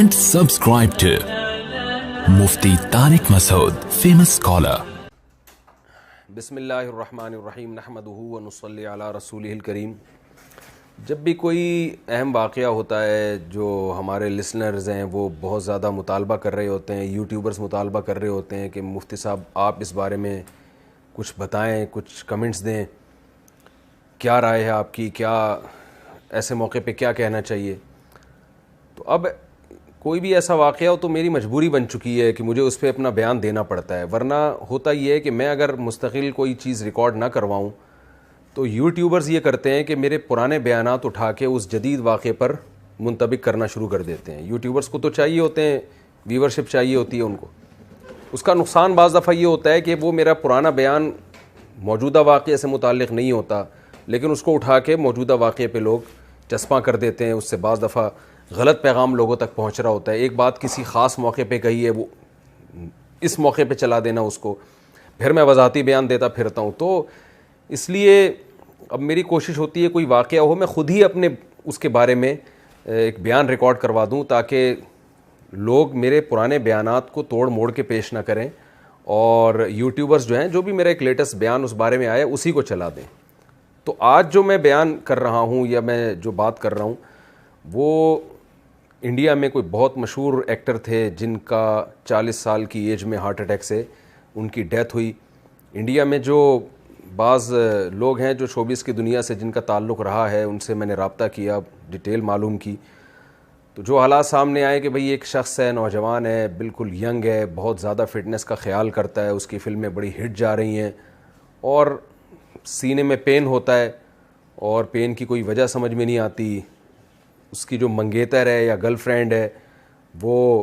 and subscribe to Mufti Tariq Masood, famous scholar. بسم اللہ الرحمن الرحیم نحمدہ ونصلی علی رسولہ الکریم. جب بھی کوئی اہم واقعہ ہوتا ہے جو ہمارے لسنرز ہیں وہ بہت زیادہ مطالبہ کر رہے ہوتے ہیں, یوٹیوبرز مطالبہ کر رہے ہوتے ہیں کہ مفتی صاحب آپ اس بارے میں کچھ بتائیں, کچھ کمنٹس دیں, کیا رائے ہے آپ کی, کیا ایسے موقع پہ کیا کہنا چاہیے. تو اب کوئی بھی ایسا واقعہ ہو تو میری مجبوری بن چکی ہے کہ مجھے اس پہ اپنا بیان دینا پڑتا ہے, ورنہ ہوتا یہ ہے کہ میں اگر مستقل کوئی چیز ریکارڈ نہ کرواؤں تو یوٹیوبرز یہ کرتے ہیں کہ میرے پرانے بیانات اٹھا کے اس جدید واقعے پر منطبق کرنا شروع کر دیتے ہیں. یوٹیوبرز کو تو چاہیے ہوتے ہیں, ویورشپ چاہیے ہوتی ہے ان کو. اس کا نقصان بعض دفعہ یہ ہوتا ہے کہ وہ میرا پرانا بیان موجودہ واقعے سے متعلق نہیں ہوتا, لیکن اس کو اٹھا کے موجودہ واقعے پہ لوگ چسپاں کر دیتے ہیں. اس سے بعض دفعہ غلط پیغام لوگوں تک پہنچ رہا ہوتا ہے. ایک بات کسی خاص موقع پہ کہی ہے, وہ اس موقع پہ چلا دینا اس کو, پھر میں وضاحتی بیان دیتا پھرتا ہوں. تو اس لیے اب میری کوشش ہوتی ہے کوئی واقعہ ہو میں خود ہی اپنے اس کے بارے میں ایک بیان ریکارڈ کروا دوں تاکہ لوگ میرے پرانے بیانات کو توڑ موڑ کے پیش نہ کریں اور یوٹیوبرز جو ہیں جو بھی میرا ایک لیٹسٹ بیان اس بارے میں آیا اسی کو چلا دیں. تو آج جو میں بیان کر رہا ہوں یا میں جو بات کر رہا ہوں وہ انڈیا میں کوئی بہت مشہور ایکٹر تھے جن کا 40 سال کی ایج میں ہارٹ اٹیک سے ان کی ڈیتھ ہوئی. انڈیا میں جو بعض لوگ ہیں جو شوبز کی دنیا سے جن کا تعلق رہا ہے ان سے میں نے رابطہ کیا, ڈیٹیل معلوم کی, تو جو حالات سامنے آئے کہ بھئی ایک شخص ہے, نوجوان ہے, بالکل ینگ ہے, بہت زیادہ فٹنس کا خیال کرتا ہے, اس کی فلمیں بڑی ہٹ جا رہی ہیں اور سینے میں پین ہوتا ہے اور پین کی کوئی وجہ سمجھ میں نہیں آتی. اس کی جو منگیتر ہے یا گرل فرینڈ ہے وہ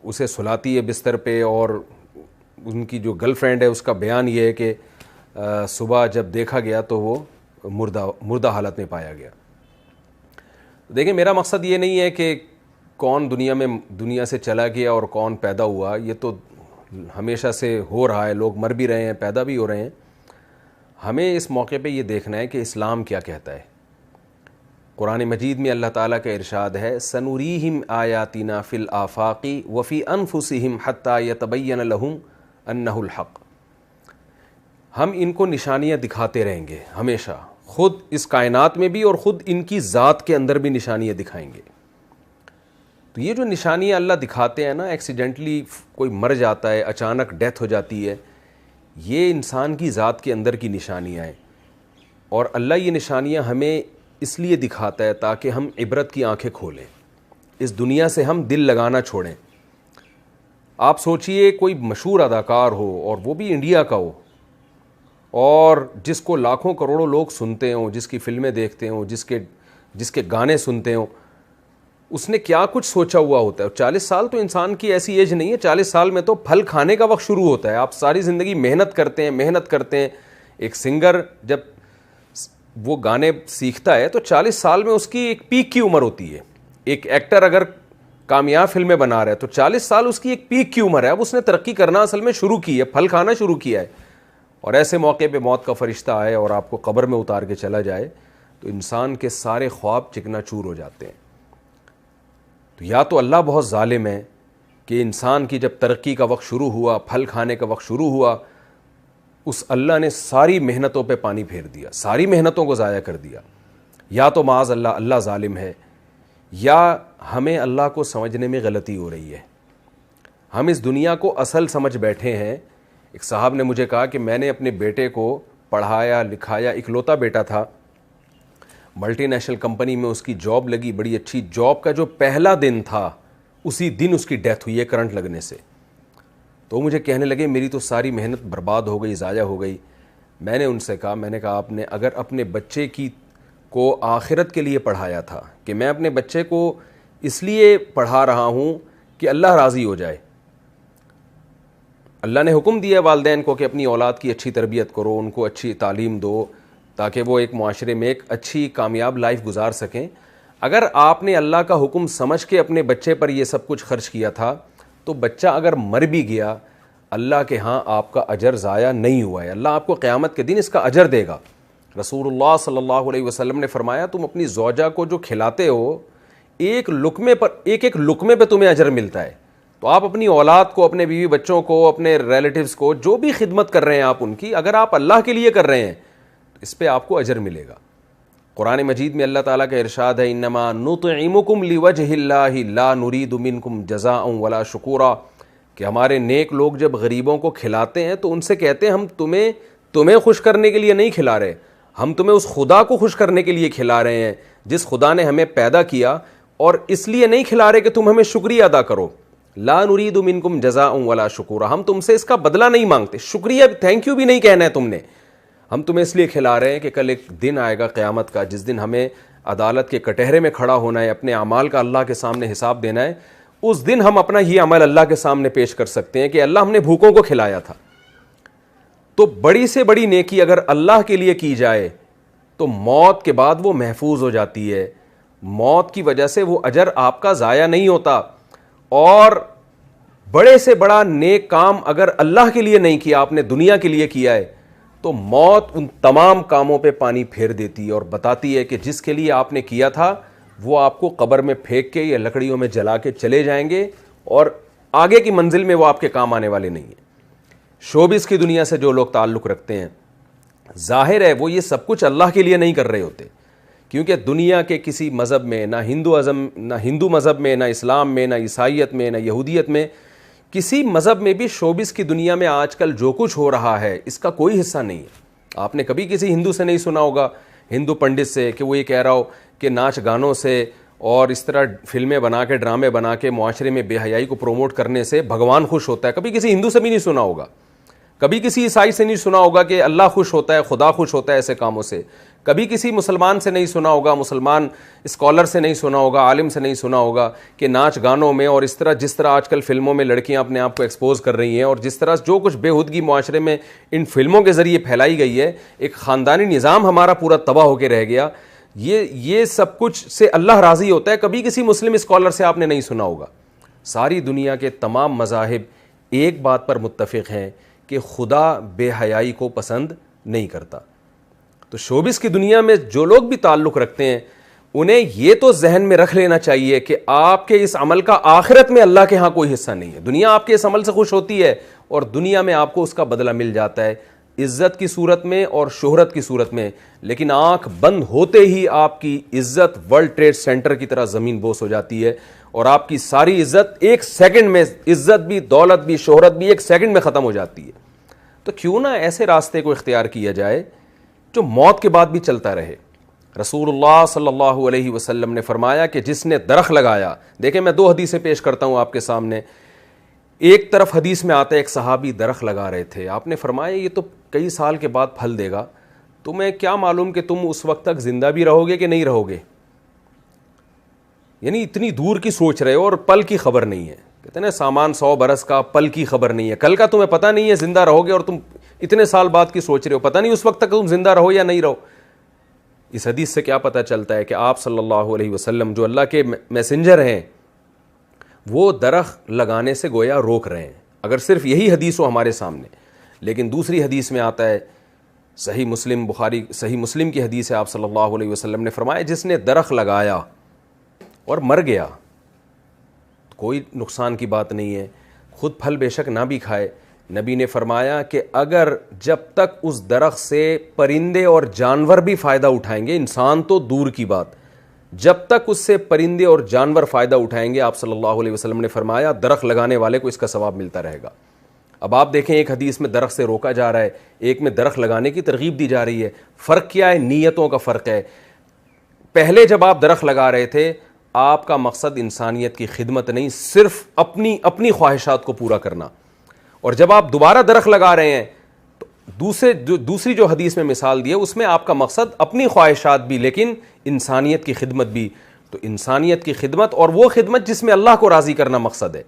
اسے سلاتی ہے بستر پہ, اور ان کی جو گرل فرینڈ ہے اس کا بیان یہ ہے کہ صبح جب دیکھا گیا تو وہ مردہ حالت میں پایا گیا. دیکھیں میرا مقصد یہ نہیں ہے کہ کون دنیا سے چلا گیا اور کون پیدا ہوا, یہ تو ہمیشہ سے ہو رہا ہے, لوگ مر بھی رہے ہیں, پیدا بھی ہو رہے ہیں. ہمیں اس موقع پہ یہ دیکھنا ہے کہ اسلام کیا کہتا ہے. قرآن مجید میں اللہ تعالیٰ کا ارشاد ہے سنوریہم آیاتنا فی الآفاق وفی انفسہم حتی یتبین لہم انہ الحق. ہم ان کو نشانیاں دکھاتے رہیں گے ہمیشہ, خود اس کائنات میں بھی اور خود ان کی ذات کے اندر بھی نشانیاں دکھائیں گے. تو یہ جو نشانیاں اللہ دکھاتے ہیں نا, ایکسیڈنٹلی کوئی مر جاتا ہے, اچانک ڈیتھ ہو جاتی ہے, یہ انسان کی ذات کے اندر کی نشانیاں ہیں. اور اللہ یہ نشانیاں ہمیں اس لیے دکھاتا ہے تاکہ ہم عبرت کی آنکھیں کھولیں, اس دنیا سے ہم دل لگانا چھوڑیں. آپ سوچئے کوئی مشہور اداکار ہو اور وہ بھی انڈیا کا ہو اور جس کو لاکھوں کروڑوں لوگ سنتے ہوں, جس کی فلمیں دیکھتے ہوں, جس کے گانے سنتے ہوں, اس نے کیا کچھ سوچا ہوا ہوتا ہے. 40 سال تو انسان کی ایسی ایج نہیں ہے, 40 سال میں تو پھل کھانے کا وقت شروع ہوتا ہے. آپ ساری زندگی محنت کرتے ہیں. ایک سنگر جب وہ گانے سیکھتا ہے تو 40 سال میں اس کی ایک پیک کی عمر ہوتی ہے. ایک ایکٹر اگر کامیاب فلمیں بنا رہا ہے تو 40 سال اس کی ایک پیک کی عمر ہے. اب اس نے ترقی کرنا اصل میں شروع کی ہے, پھل کھانا شروع کیا ہے. اور ایسے موقع پہ موت کا فرشتہ آئے اور آپ کو قبر میں اتار کے چلا جائے تو انسان کے سارے خواب چکنا چور ہو جاتے ہیں. تو یا تو اللہ بہت ظالم ہے کہ انسان کی جب ترقی کا وقت شروع ہوا, پھل کھانے کا وقت شروع ہوا, اس اللہ نے ساری محنتوں پہ پانی پھیر دیا, ساری محنتوں کو ضائع کر دیا. یا تو معاذ اللہ ظالم ہے, یا ہمیں اللہ کو سمجھنے میں غلطی ہو رہی ہے. ہم اس دنیا کو اصل سمجھ بیٹھے ہیں. ایک صاحب نے مجھے کہا کہ میں نے اپنے بیٹے کو پڑھایا لکھایا, اکلوتا بیٹا تھا, ملٹی نیشنل کمپنی میں اس کی جاب لگی, بڑی اچھی جاب کا جو پہلا دن تھا اسی دن اس کی ڈیتھ ہوئی ہے کرنٹ لگنے سے. تو مجھے کہنے لگے میری تو ساری محنت برباد ہو گئی, ضائع ہو گئی. میں نے ان سے کہا آپ نے اگر اپنے بچے کو آخرت کے لیے پڑھایا تھا کہ میں اپنے بچے کو اس لیے پڑھا رہا ہوں کہ اللہ راضی ہو جائے, اللہ نے حکم دیا والدین کو کہ اپنی اولاد کی اچھی تربیت کرو, ان کو اچھی تعلیم دو تاکہ وہ ایک معاشرے میں ایک اچھی کامیاب لائف گزار سکیں. اگر آپ نے اللہ کا حکم سمجھ کے اپنے بچے پر یہ سب کچھ خرچ کیا تھا تو بچہ اگر مر بھی گیا اللہ کے ہاں آپ کا اجر ضائع نہیں ہوا ہے, اللہ آپ کو قیامت کے دن اس کا اجر دے گا. رسول اللہ صلی اللہ علیہ وسلم نے فرمایا تم اپنی زوجہ کو جو کھلاتے ہو ایک لقمے پر ایک لقمے پہ تمہیں اجر ملتا ہے. تو آپ اپنی اولاد کو, اپنے بیوی بچوں کو, اپنے ریلیٹیوز کو, جو بھی خدمت کر رہے ہیں آپ ان کی, اگر آپ اللہ کے لیے کر رہے ہیں تو اس پہ آپ کو اجر ملے گا. قرآن مجید میں اللہ تعالیٰ کا ارشاد ہے, انما نطعمکم لوجہ اللہ لا نرید منکم جزاء ولا شکورا, کہ ہمارے نیک لوگ جب غریبوں کو کھلاتے ہیں تو ان سے کہتے ہیں ہم تمہیں خوش کرنے کے لیے نہیں کھلا رہے, ہم تمہیں اس خدا کو خوش کرنے کے لیے کھلا رہے ہیں جس خدا نے ہمیں پیدا کیا, اور اس لیے نہیں کھلا رہے کہ تم ہمیں شکریہ ادا کرو. لا نرید منکم جزاء ولا شکورا, ہم تم سے اس کا بدلہ نہیں مانگتے, شکریہ تھینک یو بھی نہیں کہنا ہے تم نے, ہم تمہیں اس لیے کھلا رہے ہیں کہ کل ایک دن آئے گا قیامت کا جس دن ہمیں عدالت کے کٹہرے میں کھڑا ہونا ہے, اپنے اعمال کا اللہ کے سامنے حساب دینا ہے. اس دن ہم اپنا یہ عمل اللہ کے سامنے پیش کر سکتے ہیں کہ اللہ ہم نے بھوکوں کو کھلایا تھا. تو بڑی سے بڑی نیکی اگر اللہ کے لیے کی جائے تو موت کے بعد وہ محفوظ ہو جاتی ہے, موت کی وجہ سے وہ اجر آپ کا ضائع نہیں ہوتا. اور بڑے سے بڑا نیک کام اگر اللہ کے لیے نہیں کیا, آپ نے دنیا کے لیے کیا ہے, تو موت ان تمام کاموں پہ پانی پھیر دیتی ہے اور بتاتی ہے کہ جس کے لیے آپ نے کیا تھا وہ آپ کو قبر میں پھینک کے یا لکڑیوں میں جلا کے چلے جائیں گے, اور آگے کی منزل میں وہ آپ کے کام آنے والے نہیں ہیں. شوبز کی دنیا سے جو لوگ تعلق رکھتے ہیں, ظاہر ہے وہ یہ سب کچھ اللہ کے لیے نہیں کر رہے ہوتے, کیونکہ دنیا کے کسی مذہب میں, نہ ہندو مذہب میں, نہ اسلام میں, نہ عیسائیت میں, نہ یہودیت میں, کسی مذہب میں بھی شوبز کی دنیا میں آج کل جو کچھ ہو رہا ہے اس کا کوئی حصہ نہیں ہے. آپ نے کبھی کسی ہندو سے نہیں سنا ہوگا, ہندو پنڈت سے, کہ وہ یہ کہہ رہا ہو کہ ناچ گانوں سے اور اس طرح فلمیں بنا کے, ڈرامے بنا کے معاشرے میں بے حیائی کو پروموٹ کرنے سے بھگوان خوش ہوتا ہے. کبھی کسی ہندو سے بھی نہیں سنا ہوگا, کبھی کسی عیسائی سے نہیں سنا ہوگا کہ اللہ خوش ہوتا ہے, خدا خوش ہوتا ہے ایسے کاموں سے. کبھی کسی مسلمان سے نہیں سنا ہوگا, مسلمان اسکالر سے نہیں سنا ہوگا, عالم سے نہیں سنا ہوگا کہ ناچ گانوں میں اور اس طرح جس طرح آج کل فلموں میں لڑکیاں اپنے آپ کو ایکسپوز کر رہی ہیں, اور جس طرح جو کچھ بے ہودگی معاشرے میں ان فلموں کے ذریعے پھیلائی گئی ہے, ایک خاندانی نظام ہمارا پورا تباہ ہو کے رہ گیا. یہ سب کچھ سے اللہ راضی ہوتا ہے. کبھی کسی مسلم اسکالر سے آپ نے نہیں سنا ہوگا. ساری دنیا کے تمام مذاہب ایک بات پر متفق ہیں کہ خدا بے حیائی کو پسند نہیں کرتا. تو شوبز کی دنیا میں جو لوگ بھی تعلق رکھتے ہیں انہیں یہ تو ذہن میں رکھ لینا چاہیے کہ آپ کے اس عمل کا آخرت میں اللہ کے ہاں کوئی حصہ نہیں ہے. دنیا آپ کے اس عمل سے خوش ہوتی ہے اور دنیا میں آپ کو اس کا بدلہ مل جاتا ہے, عزت کی صورت میں اور شہرت کی صورت میں. لیکن آنکھ بند ہوتے ہی آپ کی عزت ورلڈ ٹریڈ سینٹر کی طرح زمین بوس ہو جاتی ہے, اور آپ کی ساری عزت ایک سیکنڈ میں, عزت بھی, دولت بھی, شہرت بھی ایک سیکنڈ میں ختم ہو جاتی ہے. تو کیوں نہ ایسے راستے کو اختیار کیا جائے جو موت کے بعد بھی چلتا رہے. رسول اللہ صلی اللہ علیہ وسلم نے فرمایا کہ جس نے درخت لگایا, دیکھیں میں 2 حدیثیں پیش کرتا ہوں آپ کے سامنے. ایک طرف حدیث میں آتا ہے ایک صحابی درخت لگا رہے تھے, آپ نے فرمایا یہ تو کئی سال کے بعد پھل دے گا, تمہیں کیا معلوم کہ تم اس وقت تک زندہ بھی رہو گے کہ نہیں رہو گے. یعنی اتنی دور کی سوچ رہے ہو اور پل کی خبر نہیں ہے. کہتے ہیں نا سامان 100 برس کا, پل کی خبر نہیں ہے. کل کا تمہیں پتہ نہیں ہے زندہ رہو گے, اور تم اتنے سال بعد کی سوچ رہے ہو, پتہ نہیں اس وقت تک تم زندہ رہو یا نہیں رہو. اس حدیث سے کیا پتہ چلتا ہے کہ آپ صلی اللہ علیہ وسلم جو اللہ کے میسنجر ہیں وہ درخت لگانے سے گویا روک رہے ہیں, اگر صرف یہی حدیث ہو ہمارے سامنے. لیکن دوسری حدیث میں آتا ہے, صحیح مسلم, بخاری صحیح مسلم کی حدیث ہے, آپ صلی اللہ علیہ وسلم نے فرمایا جس نے درخت لگایا اور مر گیا کوئی نقصان کی بات نہیں ہے, خود پھل بے شک نہ بھی کھائے. نبی نے فرمایا کہ اگر جب تک اس درخت سے پرندے اور جانور بھی فائدہ اٹھائیں گے, انسان تو دور کی بات, جب تک اس سے پرندے اور جانور فائدہ اٹھائیں گے, آپ صلی اللہ علیہ وسلم نے فرمایا درخت لگانے والے کو اس کا ثواب ملتا رہے گا. اب آپ دیکھیں ایک حدیث میں درخت سے روکا جا رہا ہے, ایک میں درخت لگانے کی ترغیب دی جا رہی ہے. فرق کیا ہے؟ نیتوں کا فرق ہے. پہلے جب آپ درخت لگا رہے تھے آپ کا مقصد انسانیت کی خدمت نہیں, صرف اپنی خواہشات کو پورا کرنا. اور جب آپ دوبارہ درخت لگا رہے ہیں تو دوسری جو حدیث میں مثال دی ہے اس میں آپ کا مقصد اپنی خواہشات بھی لیکن انسانیت کی خدمت بھی. تو انسانیت کی خدمت اور وہ خدمت جس میں اللہ کو راضی کرنا مقصد ہے,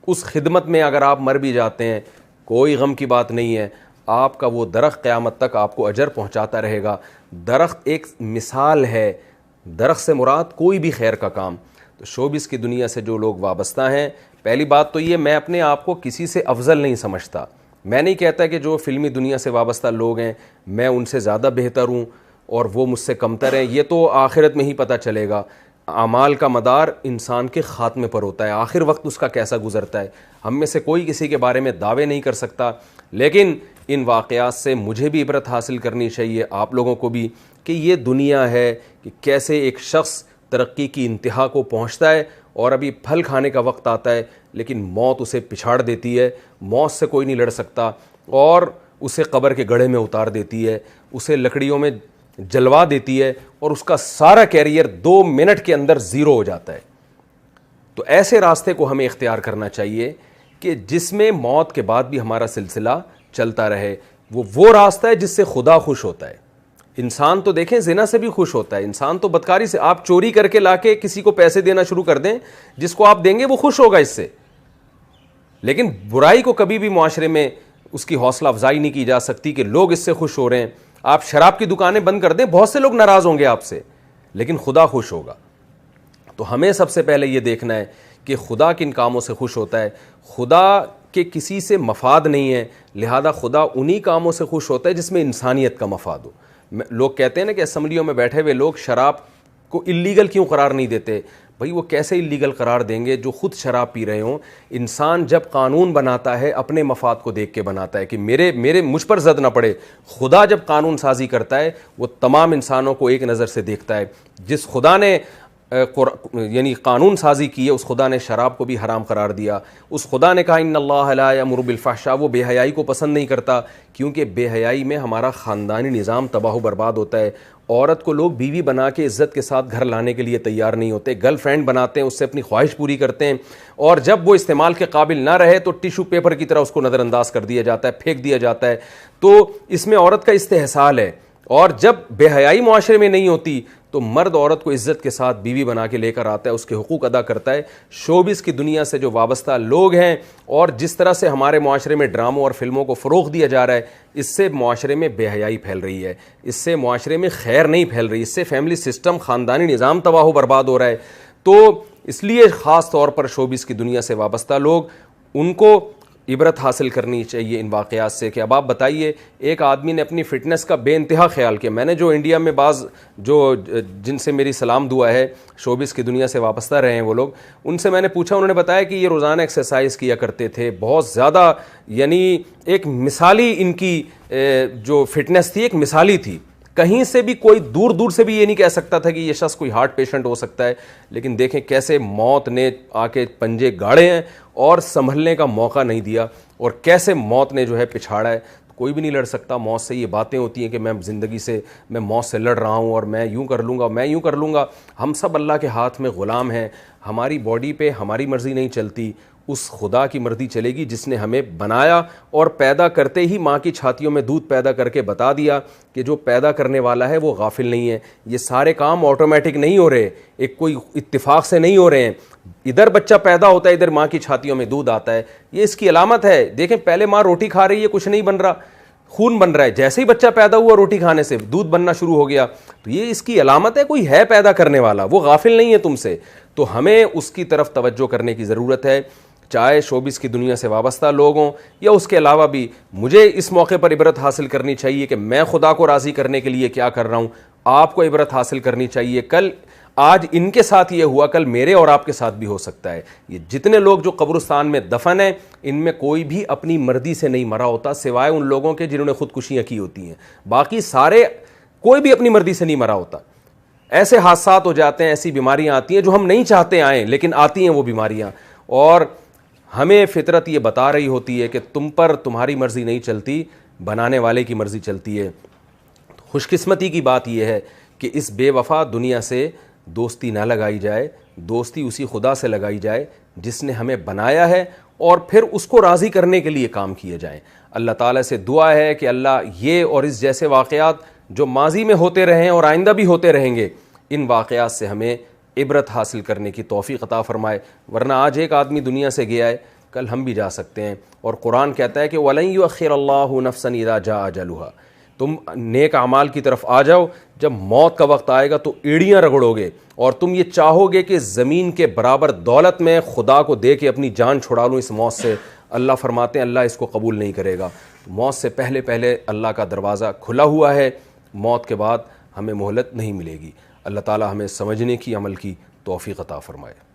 اس خدمت میں اگر آپ مر بھی جاتے ہیں کوئی غم کی بات نہیں ہے, آپ کا وہ درخت قیامت تک آپ کو اجر پہنچاتا رہے گا. درخت ایک مثال ہے, درخت سے مراد کوئی بھی خیر کا کام. تو شوبز کی دنیا سے جو لوگ وابستہ ہیں, پہلی بات تو یہ میں اپنے آپ کو کسی سے افضل نہیں سمجھتا. میں نہیں کہتا کہ جو فلمی دنیا سے وابستہ لوگ ہیں میں ان سے زیادہ بہتر ہوں اور وہ مجھ سے کمتر ہیں, یہ تو آخرت میں ہی پتہ چلے گا. اعمال کا مدار انسان کے خاتمے پر ہوتا ہے، آخر وقت اس کا کیسا گزرتا ہے ہم میں سے کوئی کسی کے بارے میں دعوے نہیں کر سکتا، لیکن ان واقعات سے مجھے بھی عبرت حاصل کرنی چاہیے، آپ لوگوں کو بھی، کہ یہ دنیا ہے کہ کیسے ایک شخص ترقی کی انتہا کو پہنچتا ہے اور ابھی پھل کھانے کا وقت آتا ہے لیکن موت اسے پچھاڑ دیتی ہے، موت سے کوئی نہیں لڑ سکتا اور اسے قبر کے گڑھے میں اتار دیتی ہے، اسے لکڑیوں میں جلوا دیتی ہے اور اس کا سارا کیریئر 2 منٹ کے اندر زیرو ہو جاتا ہے۔ تو ایسے راستے کو ہمیں اختیار کرنا چاہیے کہ جس میں موت کے بعد بھی ہمارا سلسلہ چلتا رہے، وہ راستہ ہے جس سے خدا خوش ہوتا ہے۔ انسان تو دیکھیں زنا سے بھی خوش ہوتا ہے، انسان تو بدکاری سے، آپ چوری کر کے لا کے کسی کو پیسے دینا شروع کر دیں، جس کو آپ دیں گے وہ خوش ہوگا اس سے، لیکن برائی کو کبھی بھی معاشرے میں اس کی حوصلہ افزائی نہیں کی جا سکتی کہ لوگ اس سے خوش ہو رہے ہیں۔ آپ شراب کی دکانیں بند کر دیں، بہت سے لوگ ناراض ہوں گے آپ سے، لیکن خدا خوش ہوگا۔ تو ہمیں سب سے پہلے یہ دیکھنا ہے کہ خدا کن کاموں سے خوش ہوتا ہے۔ خدا کے کسی سے مفاد نہیں ہے، لہذا خدا انہی کاموں سے خوش ہوتا ہے جس میں انسانیت کا مفاد ہو۔ لوگ کہتے ہیں نا کہ اسمبلیوں میں بیٹھے ہوئے لوگ شراب کو اللیگل کیوں قرار نہیں دیتے؟ بھائی وہ کیسے اللیگل قرار دیں گے جو خود شراب پی رہے ہوں؟ انسان جب قانون بناتا ہے اپنے مفاد کو دیکھ کے بناتا ہے کہ مجھ پر زد نہ پڑے۔ خدا جب قانون سازی کرتا ہے وہ تمام انسانوں کو ایک نظر سے دیکھتا ہے۔ جس خدا نے یعنی قانون سازی کی ہے اس خدا نے شراب کو بھی حرام قرار دیا۔ اس خدا نے کہا ان اللہ لا یامر بالفحشاء، وہ بے حیائی کو پسند نہیں کرتا، کیونکہ بے حیائی میں ہمارا خاندانی نظام تباہ و برباد ہوتا ہے۔ عورت کو لوگ بیوی بنا کے عزت کے ساتھ گھر لانے کے لیے تیار نہیں ہوتے، گرل فرینڈ بناتے ہیں، اس سے اپنی خواہش پوری کرتے ہیں، اور جب وہ استعمال کے قابل نہ رہے تو ٹیشو پیپر کی طرح اس کو نظر انداز کر دیا جاتا ہے، پھینک دیا جاتا ہے۔ تو اس میں عورت کا استحصال ہے، اور جب بے حیائی معاشرے میں نہیں ہوتی تو مرد عورت کو عزت کے ساتھ بیوی بنا کے لے کر آتا ہے، اس کے حقوق ادا کرتا ہے۔ شوبز کی دنیا سے جو وابستہ لوگ ہیں اور جس طرح سے ہمارے معاشرے میں ڈراموں اور فلموں کو فروغ دیا جا رہا ہے، اس سے معاشرے میں بے حیائی پھیل رہی ہے، اس سے معاشرے میں خیر نہیں پھیل رہی، اس سے فیملی سسٹم، خاندانی نظام تباہ و برباد ہو رہا ہے۔ تو اس لیے خاص طور پر شوبز کی دنیا سے وابستہ لوگ، ان کو عبرت حاصل کرنی چاہیے ان واقعات سے کہ اب آپ بتائیے ایک آدمی نے اپنی فٹنس کا بے انتہا خیال کیا۔ میں نے جو انڈیا میں بعض جن سے میری سلام دعا ہے، شوبز کی دنیا سے وابستہ رہے ہیں وہ لوگ، ان سے میں نے پوچھا، انہوں نے بتایا کہ یہ روزانہ ایکسرسائز کیا کرتے تھے، بہت زیادہ، یعنی ایک مثالی ان کی جو فٹنس تھی ایک مثالی تھی، کہیں سے بھی کوئی دور دور سے بھی یہ نہیں کہہ سکتا تھا کہ یہ شخص کوئی ہارٹ پیشنٹ ہو سکتا ہے، لیکن دیکھیں کیسے موت نے آ کے پنجے گاڑے ہیں اور سنبھلنے کا موقع نہیں دیا، اور کیسے موت نے جو ہے پچھاڑا ہے۔ کوئی بھی نہیں لڑ سکتا موت سے۔ یہ باتیں ہوتی ہیں کہ میں زندگی سے، میں موت سے لڑ رہا ہوں اور میں یوں کر لوں گا، میں یوں کر لوں گا۔ ہم سب اللہ کے ہاتھ میں غلام ہیں، ہماری باڈی پہ ہماری مرضی نہیں چلتی، اس خدا کی مرضی چلے گی جس نے ہمیں بنایا اور پیدا کرتے ہی ماں کی چھاتیوں میں دودھ پیدا کر کے بتا دیا کہ جو پیدا کرنے والا ہے وہ غافل نہیں ہے۔ یہ سارے کام آٹومیٹک نہیں ہو رہے، ایک کوئی اتفاق سے نہیں ہو رہے ہیں۔ ادھر بچہ پیدا ہوتا ہے، ادھر ماں کی چھاتیوں میں دودھ آتا ہے، یہ اس کی علامت ہے۔ دیکھیں پہلے ماں روٹی کھا رہی ہے، کچھ نہیں بن رہا، خون بن رہا ہے، جیسے ہی بچہ پیدا ہوا روٹی کھانے سے دودھ بننا شروع ہو گیا، تو یہ اس کی علامت ہے کوئی ہے پیدا کرنے والا، وہ غافل نہیں ہے تم سے۔ تو ہمیں اس کی طرف توجہ کرنے کی ضرورت ہے، چاہے شوبز کی دنیا سے وابستہ لوگ ہوں یا اس کے علاوہ بھی۔ مجھے اس موقع پر عبرت حاصل کرنی چاہیے کہ میں خدا کو راضی کرنے کے لیے کیا کر رہا ہوں، آپ کو عبرت حاصل کرنی چاہیے۔ آج ان کے ساتھ یہ ہوا، کل میرے اور آپ کے ساتھ بھی ہو سکتا ہے۔ یہ جتنے لوگ جو قبرستان میں دفن ہیں، ان میں کوئی بھی اپنی مرضی سے نہیں مرا ہوتا، سوائے ان لوگوں کے جنہوں نے خودکشیاں کی ہوتی ہیں، باقی سارے کوئی بھی اپنی مرضی سے نہیں مرا ہوتا۔ ایسے حادثات ہو جاتے ہیں، ایسی بیماریاں آتی ہیں جو ہم نہیں چاہتے آئیں، لیکن آتی ہیں وہ بیماریاں، اور ہمیں فطرت یہ بتا رہی ہوتی ہے کہ تم پر تمہاری مرضی نہیں چلتی، بنانے والے کی مرضی چلتی ہے۔ خوش قسمتی کی بات یہ ہے کہ اس بے وفا دنیا سے دوستی نہ لگائی جائے، دوستی اسی خدا سے لگائی جائے جس نے ہمیں بنایا ہے، اور پھر اس کو راضی کرنے کے لیے کام کیے جائیں۔ اللہ تعالیٰ سے دعا ہے کہ اللہ یہ اور اس جیسے واقعات جو ماضی میں ہوتے رہے ہیں اور آئندہ بھی ہوتے رہیں گے، ان واقعات سے ہمیں عبرت حاصل کرنے کی توفیق عطا فرمائے، ورنہ آج ایک آدمی دنیا سے گیا ہے، کل ہم بھی جا سکتے ہیں، اور قرآن کہتا ہے کہ وَلَن يُؤَخِّرَ اللَّهُ نَفْسًا إِذَا جَاءَ أَجَلُهَا۔ تم نیک اعمال کی طرف آ جاؤ، جب موت کا وقت آئے گا تو ایڑیاں رگڑو گے، اور تم یہ چاہو گے کہ زمین کے برابر دولت میں خدا کو دے کے اپنی جان چھڑا لوں اس موت سے۔ اللہ فرماتے ہیں اللہ اس کو قبول نہیں کرے گا۔ موت سے پہلے پہلے اللہ کا دروازہ کھلا ہوا ہے، موت کے بعد ہمیں مہلت نہیں ملے گی۔ اللہ تعالی ہمیں سمجھنے کی، عمل کی توفیق عطا فرمائے.